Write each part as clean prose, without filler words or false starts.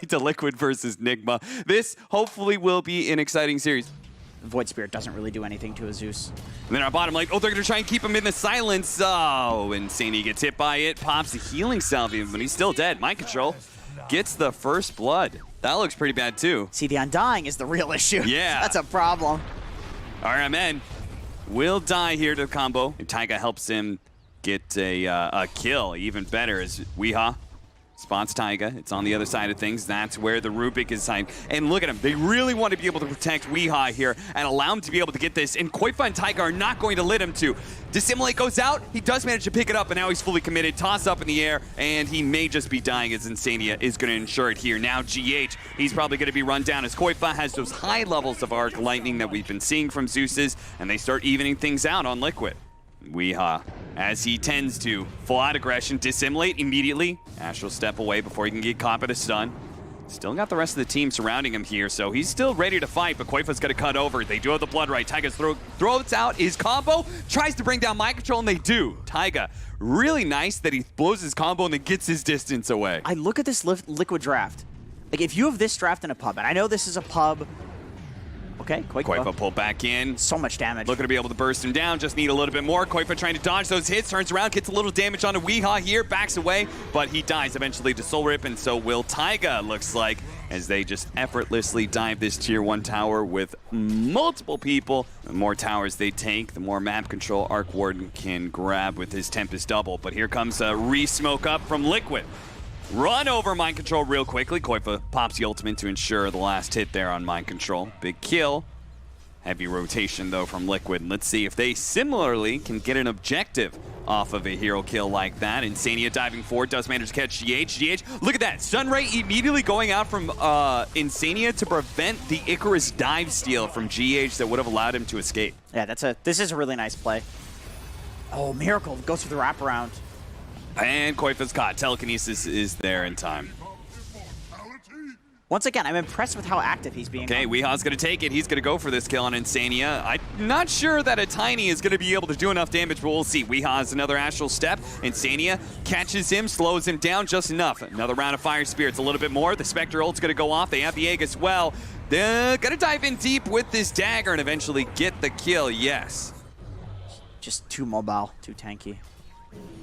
to Liquid versus NIGMA. This hopefully will be an exciting series. Void Spirit doesn't really do anything to Azus. And then our bottom lane, oh, they're going to try and keep him in the silence. Oh, Insane gets hit by it, pops the healing salve, but he's still dead. Mind Control gets the first blood. That looks pretty bad too. See, the Undying is the real issue. Yeah. That's a problem. RMN will die here to the combo. And Taiga helps him get a kill. Even better as Weehaw spots Taiga. It's on the other side of things. That's where the Rubik is signed. And look at him. They really want to be able to protect Weehaw here and allow him to be able to get this. And Koifa and Taiga are not going to let him to. Dissimulate goes out. He does manage to pick it up, and now he's fully committed. Toss up in the air, and he may just be dying as Insania is going to ensure it here. Now GH, he's probably going to be run down as Koifa has those high levels of Arc Lightning that we've been seeing from Zeus's, and they start evening things out on Liquid. Weehaw, as he tends to, full out aggression, dissimulate immediately. Astral step away before he can get caught by the stun. Still got the rest of the team surrounding him here, so he's still ready to fight, but Koifa's going to cut over. They do have the blood right. Taiga's throws out his combo, tries to bring down Mind Control, and they do. Taiga, really nice that he blows his combo and then gets his distance away. I look at this Liquid draft. Like, if you have this draft in a pub, and I know this is a pub. Okay, Koifa pull back in. So much damage. Looking to be able to burst him down, just need a little bit more. Koifa trying to dodge those hits, turns around, gets a little damage onto Weehaw here, backs away, but he dies eventually to Soul Rip, and so will Taiga, looks like, as they just effortlessly dive this tier 1 tower with multiple people. The more towers they take, the more map control Arc Warden can grab with his Tempest Double. But here comes a re-smoke up from Liquid. Run over Mind Control real quickly. Koifa pops the ultimate to ensure the last hit there on Mind Control. Big kill. Heavy rotation, though, from Liquid. Let's see if they similarly can get an objective off of a hero kill like that. Insania diving forward, does manage to catch GH. GH, look at that. Sunray immediately going out from Insania to prevent the Icarus dive steal from GH that would have allowed him to escape. Yeah, this is a really nice play. Oh, Miracle goes for the wraparound. And Koifa's caught. Telekinesis is there in time. Once again, I'm impressed with how active he's being. Okay, Weehaw's going to take it. He's going to go for this kill on Insania. I'm not sure that a Tiny is going to be able to do enough damage, but we'll see. Weehaw has another Astral Step. Insania catches him, slows him down just enough. Another round of Fire Spirits, a little bit more. The Spectre ult's going to go off. They have the egg as well. They're going to dive in deep with this dagger and eventually get the kill, yes. Just too mobile, too tanky.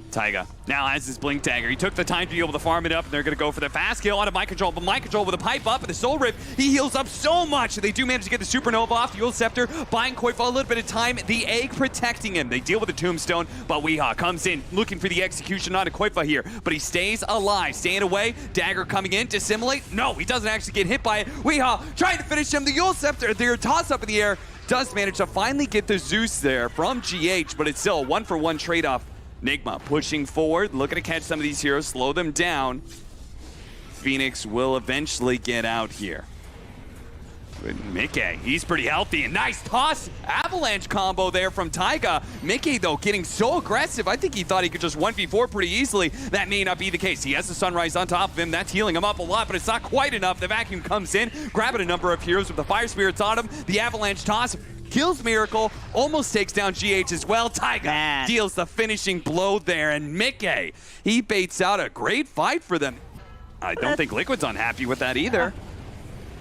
Taiga now has his Blink Dagger. He took the time to be able to farm it up, and they're going to go for the fast kill onto Mind Control. But Mind Control with a pipe up and the Soul Rip, he heals up so much. They do manage to get the Supernova off. The Eul Scepter buying Koifa a little bit of time. The egg protecting him. They deal with the Tombstone, but Weehaw comes in looking for the execution onto Koifa here. But he stays alive, staying away. Dagger coming in, dissimulate. No, he doesn't actually get hit by it. Weehaw trying to finish him. The Eul Scepter, their toss up in the air, does manage to finally get the Zeus there from GH, but it's still a 1-for-1 trade-off. NIGMA pushing forward, looking to catch some of these heroes, slow them down. Phoenix will eventually get out here. Mickey, he's pretty healthy. A nice toss, avalanche combo there from Taiga. Mickey, though, getting so aggressive. I think he thought he could just 1v4 pretty easily. That may not be the case. He has the Sunrise on top of him. That's healing him up a lot, but it's not quite enough. The vacuum comes in, grabbing a number of heroes with the Fire Spirits on him. The avalanche toss kills Miracle, almost takes down GH as well. Taiga deals the finishing blow there, and Mickey, he baits out a great fight for them. I don't think Liquid's unhappy with that either.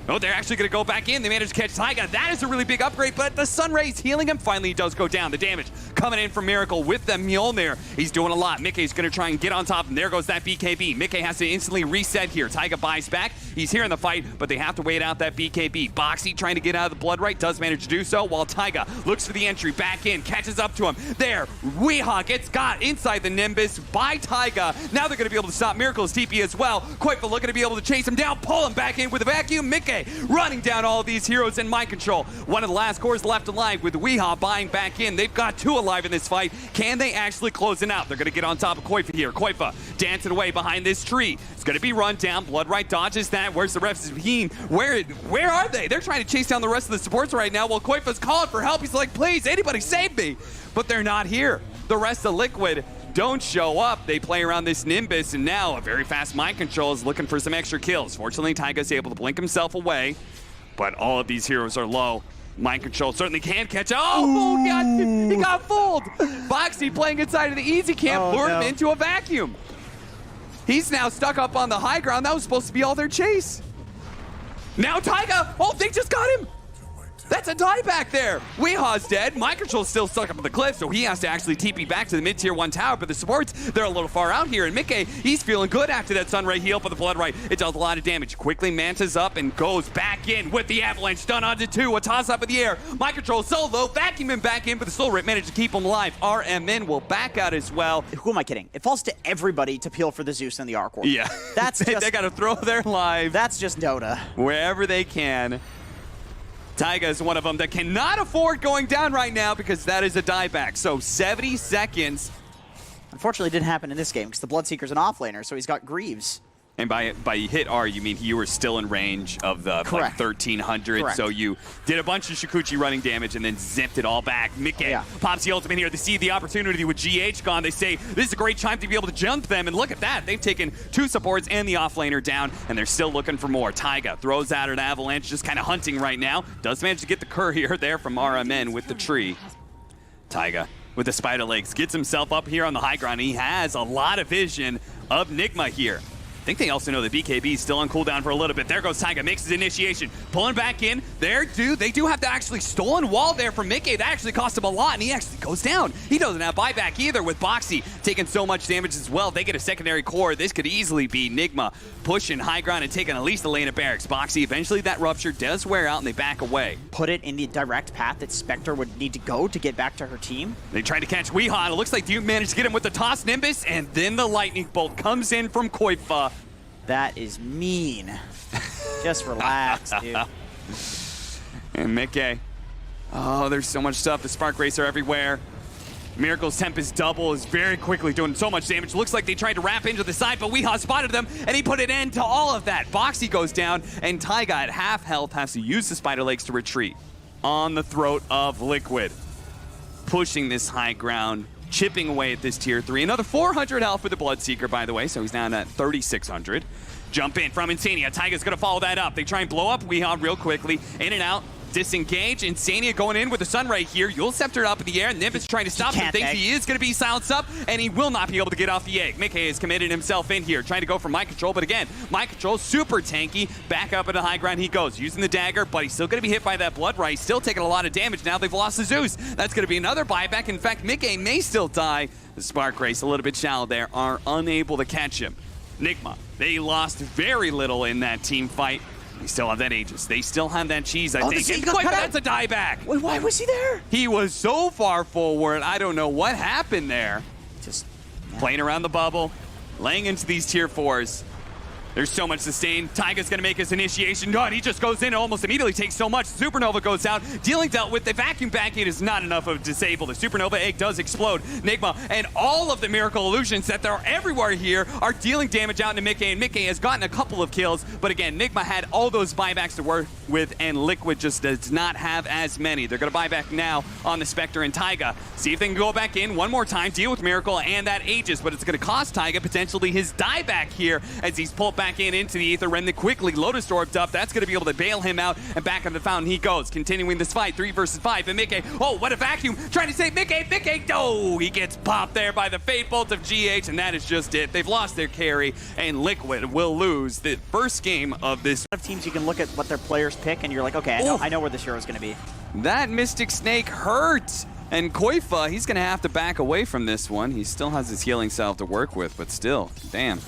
Oh, they're actually going to go back in. They managed to catch Taiga. That is a really big upgrade, but the Sunray's healing him. Finally, he does go down. The damage coming in from Miracle with the Mjolnir. He's doing a lot. Mickey's going to try and get on top, and there goes that BKB. Mickey has to instantly reset here. Taiga buys back. He's here in the fight, but they have to wait out that BKB. Boxy trying to get out of the blood right, does manage to do so, while Taiga looks for the entry, back in, catches up to him. There, Weehaw gets got inside the Nimbus by Taiga. Now they're going to be able to stop Miracle's TP as well. Koifa looking to be able to chase him down, pull him back in with a vacuum. Mickey running down all of these heroes in Mind Control. One of the last cores left alive with Weehaw buying back in. They've got 2 alive in this fight. Can they actually close it out? They're going to get on top of Koifa here. Koifa dancing away behind this tree. It's going to be run down. Blood right dodges that. Where's the rest of the team? Where are they? They're trying to chase down the rest of the supports right now while Koifa's calling for help. He's like, please, anybody save me. But they're not here. The rest of Liquid don't show up. They play around this Nimbus, and now a very fast Mind Control is looking for some extra kills. Fortunately, Taiga's able to blink himself away, but all of these heroes are low. Mind Control certainly can catch. Oh, he got fooled. Boxy playing inside of the easy camp, lured him into a vacuum. He's now stuck up on the high ground. That was supposed to be all their chase. Now Taiga! Oh, they just got him! That's a die back there. Weeha's dead. Microtrol's still stuck up on the cliff, so he has to actually TP back to the mid-tier 1 tower, but the supports, they're a little far out here, and Mickey, he's feeling good after that Sunray heal for the Blood Right. It does a lot of damage. Quickly mantas up and goes back in with the Avalanche. Stun onto 2, a toss up in the air. Microtrol solo, vacuum him back in, but the Soul Rip managed to keep him alive. RMN will back out as well. Who am I kidding? It falls to everybody to peel for the Zeus and the Arc Orb. Yeah. That's just, they gotta throw their lives. That's just Dota. Wherever they can. Taiga is one of them that cannot afford going down right now because that is a dieback. So 70 seconds. Unfortunately, it didn't happen in this game because the Bloodseeker's an offlaner, so he's got Greaves. And by hit R, you mean you were still in range of the like 1300. Correct. So you did a bunch of Shikuchi running damage and then zipped it all back. Mickey pops the ultimate here. They see the opportunity with GH gone. They say, this is a great time to be able to jump them. And look at that. They've taken 2 supports and the offlaner down, and they're still looking for more. Taiga throws out an Avalanche, just kind of hunting right now. Does manage to get the courier there from RMN with the tree. Taiga with the spider legs gets himself up here on the high ground. He has a lot of vision of NIGMA here. I think they also know that BKB is still on cooldown for a little bit. There goes Taiga, makes his initiation. Pulling back in. They do have the actually stolen wall there from Mickey. That actually cost him a lot, and he actually goes down. He doesn't have buyback either with Boxy taking so much damage as well. They get a secondary core. This could easily be NIGMA pushing high ground and taking at least the lane of barracks. Boxy, eventually that rupture does wear out, and they back away. Put it in the direct path that Spectre would need to go to get back to her team. They tried to catch Weeha, and it looks like Duke managed to get him with the toss Nimbus, and then the lightning bolt comes in from Koifa. That is mean. Just relax, dude. And Mickey. Oh, there's so much stuff. The Spark Racer everywhere. Miracle's Tempest double is very quickly doing so much damage. Looks like they tried to wrap into the side, but Weeha spotted them, and he put an end to all of that. Boxy goes down, and Taiga at half health has to use the Spider Legs to retreat. On the throat of Liquid. Pushing this high ground. Chipping away at this tier 3. Another 400 health for the Bloodseeker, by the way, so he's down at 3,600. Jump in from Insania. Taiga's going to follow that up. They try and blow up Weeha real quickly. In and out. Disengage. Insania going in with the Sunray here. Yule Scepter up in the air. Nimbus trying to stop him. Thinks he is going to be silenced up, and he will not be able to get off the egg. Mickey has committed himself in here, trying to go for Mind Control, but again, Mind Control super tanky. Back up into high ground he goes, using the dagger, but he's still going to be hit by that Blood Right. Still taking a lot of damage. Now they've lost the Zeus. That's going to be another buyback. In fact, Mickey may still die. The Spark Race, a little bit shallow there, are unable to catch him. NIGMA, they lost very little in that team fight. They still have that Aegis. They still have that cheese, I think. And that's a dieback. Wait, why was he there? He was so far forward. I don't know what happened there. Just playing around the bubble, laying into these tier 4s. There's so much sustain. Taiga's going to make his initiation. God, he just goes in and almost immediately takes so much. Supernova goes out. Dealing dealt with. The vacuum back in is not enough of disable. The Supernova egg does explode. NIGMA and all of the Miracle Illusions that are everywhere here are dealing damage out into Mickey, and Mickey has gotten a couple of kills, but again, NIGMA had all those buybacks to work with, and Liquid just does not have as many. They're going to buy back now on the Spectre and Taiga. See if they can go back in one more time, deal with Miracle and that Aegis, but it's going to cost Taiga potentially his dieback here as he's pulled back in into the Ether Remnant quickly. Lotus Orbed up. That's going to be able to bail him out, and back on the fountain he goes, continuing this fight. 3 versus 5, and Mickey, oh, what a vacuum. Trying to save Mickey. No, he gets popped there by the Fate Bolt of GH, and that is just it. They've lost their carry, and Liquid will lose the first game of this. Of teams, you can look at what their players pick, and you're like, okay, I know where this hero is going to be. That Mystic Snake hurt. And Koifa, he's going to have to back away from this one. He still has his healing salve to work with, but still, damn.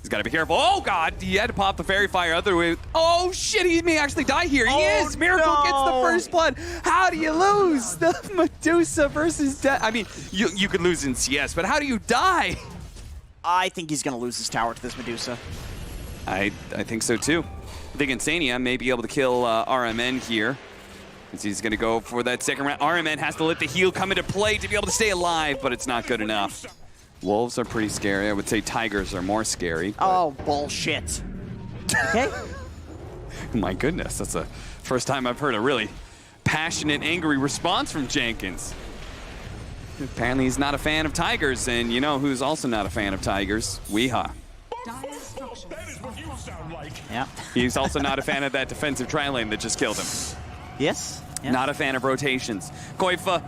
He's got to be careful. Oh, God. He had to pop the Fairy Fire other way. Oh, shit. He may actually die here. He is. Miracle gets the first blood. How do you lose? The Medusa versus Death. I mean, you could lose in CS, but how do you die? I think he's going to lose his tower to this Medusa. I think so, too. I think Insania may be able to kill RMN here. He's going to go for that second round. RMN has to let the heal come into play to be able to stay alive, but it's not good enough. Wolves are pretty scary. I would say tigers are more scary. Oh, bullshit. Okay. My goodness, that's the first time I've heard a really passionate, angry response from Jenkins. Apparently he's not a fan of tigers, and you know who's also not a fan of tigers? Weeha. That is what you sound like. Yeah. He's also not a fan of that defensive tri-lane that just killed him. Yes. Yeah. Not a fan of rotations. Koifa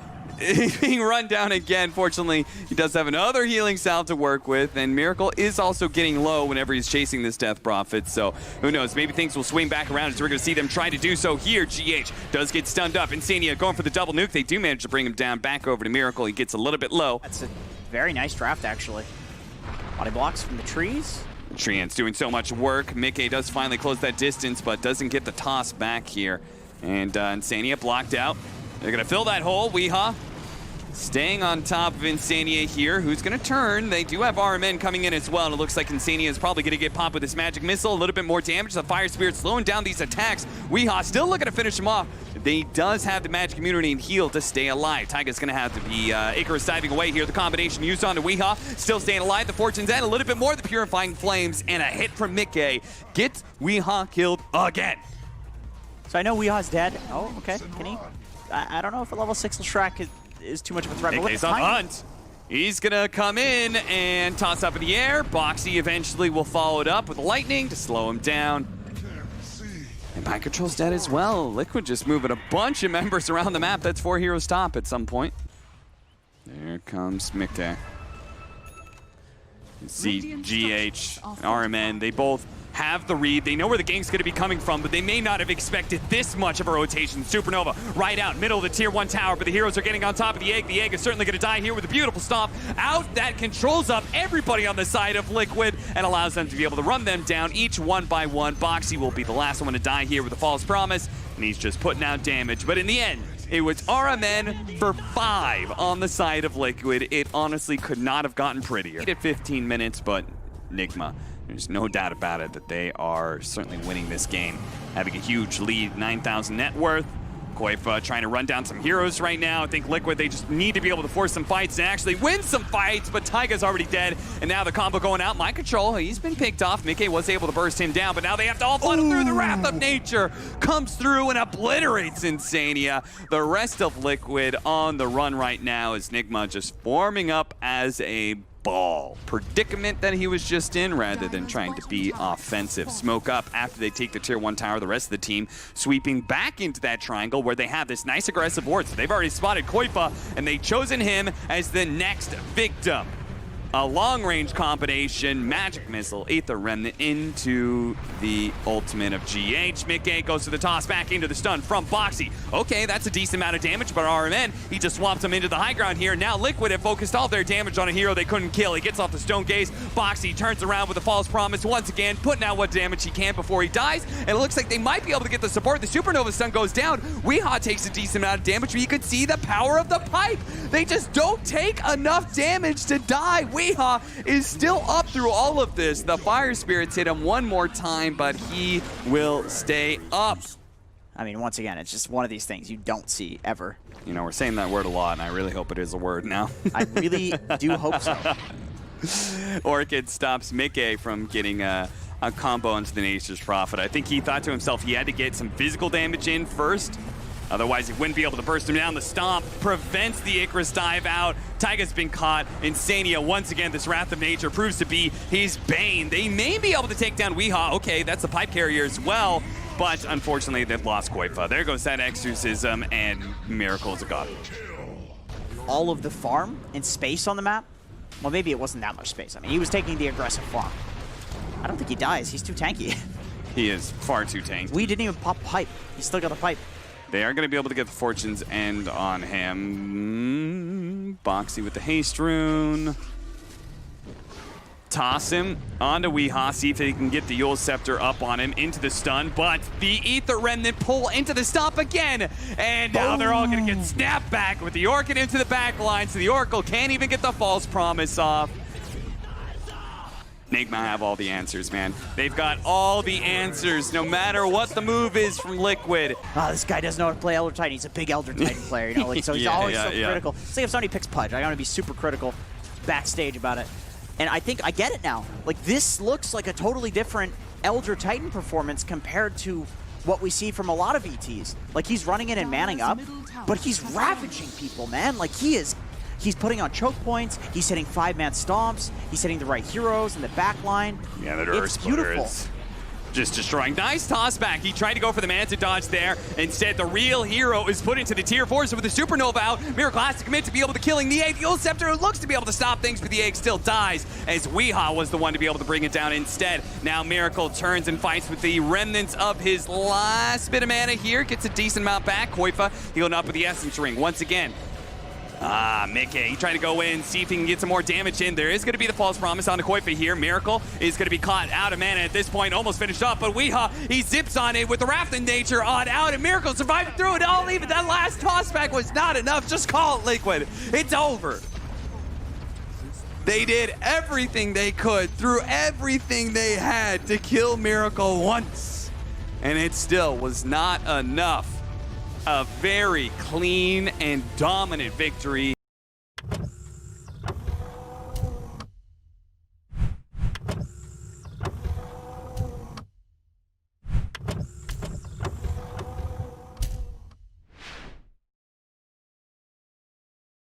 being run down again. Fortunately, he does have another healing salve to work with, and Miracle is also getting low whenever he's chasing this Death Prophet, so who knows, maybe things will swing back around as we're going to see them trying to do so here. GH does get stunned up. Insania going for the double nuke. They do manage to bring him down back over to Miracle. He gets a little bit low. That's a very nice draft, actually. Body blocks from the trees. Treant's doing so much work. Mickey does finally close that distance, but doesn't get the toss back here. And Insania blocked out. They're going to fill that hole. Weehaw staying on top of Insania here. Who's going to turn? They do have RMN coming in as well, and it looks like Insania is probably going to get popped with this magic missile. A little bit more damage. The Fire Spirit slowing down these attacks. Weehaw still looking to finish him off. They does have the magic immunity and heal to stay alive. Taiga's going to have to be Icarus diving away here. The combination used onto Weehaw. Still staying alive. The Fortune's End. A little bit more. The Purifying Flames and a hit from Mickey. Gets Weehaw killed again. So I know Weehaw's dead. Oh, okay. Can he? I don't know if a level 6 Shrek is too much of a threat. Mickey's on hunt. He's gonna come in and toss up in the air. Boxy eventually will follow it up with lightning to slow him down. And Mind Control's dead as well. Liquid just moving a bunch of members around the map. That's 4 heroes top at some point. There comes Mickey. You see GH and RMN, they both have the read. They know where the gang's going to be coming from, but they may not have expected this much of a rotation. Supernova right out, middle of the tier 1 tower, but the heroes are getting on top of the egg. The egg is certainly going to die here with a beautiful stomp out that controls up everybody on the side of Liquid and allows them to be able to run them down each one by one. Boxy will be the last one to die here with a false promise, and he's just putting out damage. But in the end, it was RMN for 5 on the side of Liquid. It honestly could not have gotten prettier. At 15 minutes, but NIGMA, there's no doubt about it that they are certainly winning this game. Having a huge lead, 9,000 net worth. Koifa trying to run down some heroes right now. I think Liquid, they just need to be able to force some fights and actually win some fights, but Taiga's already dead, and now the combo going out. Mind Control, he's been picked off. Mickey was able to burst him down, but now they have to all funnel through. The Wrath of Nature comes through and obliterates Insania. The rest of Liquid on the run right now is NIGMA just forming up as a ball. Predicament that he was just in rather than trying to be offensive. Smoke up after they take the tier 1 tower. The rest of the team sweeping back into that triangle where they have this nice aggressive ward. So they've already spotted Koifa and they've chosen him as the next victim. A long-range combination, magic missile, Aether Remnant into the ultimate of GH. Mickey goes to the toss back into the stun from Boxy. Okay, that's a decent amount of damage, but RMN, he just swaps him into the high ground here. Now Liquid have focused all their damage on a hero they couldn't kill. He gets off the Stone Gaze. Boxy turns around with a false promise once again, putting out what damage he can before he dies. And it looks like they might be able to get the support. The Supernova stun goes down. Weehaw takes a decent amount of damage, but you could see the power of the pipe. They just don't take enough damage to die. Weehaw is still up through all of this. The Fire Spirits hit him one more time, but he will stay up. I mean, once again, it's just one of these things you don't see ever. You know, we're saying that word a lot, and I really hope it is a word now. I really do hope so. Orchid stops Mickey from getting a combo into the Nature's Prophet. I think he thought to himself he had to get some physical damage in first. Otherwise, he wouldn't be able to burst him down. The stomp prevents the Icarus dive out. Taiga's been caught. Insania, once again, this Wrath of Nature proves to be his bane. They may be able to take down Weehaw. Okay, that's a pipe carrier as well. But unfortunately, they've lost Koifa. There goes that exorcism, and Miracle's a god. All of the farm and space on the map? Well, maybe it wasn't that much space. I mean, he was taking the aggressive farm. I don't think he dies. He's too tanky. He is far too tanky. We didn't even pop pipe. He's still got the pipe. They are going to be able to get the Fortune's End on him. Boxy with the haste rune. Toss him onto Weehaw, see if he can get the Yule Scepter up on him into the stun, but the Aether Remnant pull into the stop again, and now they're all going to get snapped back with the Orchid into the back line, so the Oracle can't even get the false promise off. NIGMA have all the answers, man. They've got all the answers, no matter what the move is from Liquid. Oh, this guy doesn't know how to play Elder Titan. He's a big Elder Titan player, you know, like, so he's always so critical. It's like if somebody picks Pudge, I gotta be super critical backstage about it. And I think I get it now. Like, this looks like a totally different Elder Titan performance compared to what we see from a lot of ETs. Like, he's running in and manning up, but he's ravaging people, man. Like, he's putting on choke points, he's hitting 5-man stomps, he's hitting the right heroes in the back line. Yeah, the It's beautiful. just destroying. Nice toss back. He tried to go for the Manta dodge there. Instead, the real hero is put into the tier 4. So with the Supernova out, Miracle has to commit to be able to killing the egg. The Ult Scepter looks to be able to stop things, but the egg still dies as Weehaw was the one to be able to bring it down instead. Now Miracle turns and fights with the remnants of his last bit of mana here. Gets a decent amount back. Koifa healing up with the Essence Ring once again. Mickey trying to go in, see if he can get some more damage in. There is going to be the false promise on the Koifa here. Miracle is going to be caught out of mana at this point, almost finished off, but Weehaw, he zips on it with the Wrath of Nature on out, and Miracle surviving through it all. Even that last toss back was not enough. Just call it, Liquid. It's over. They did everything they could, threw everything they had to kill Miracle once, and it still was not enough. A very clean and dominant victory.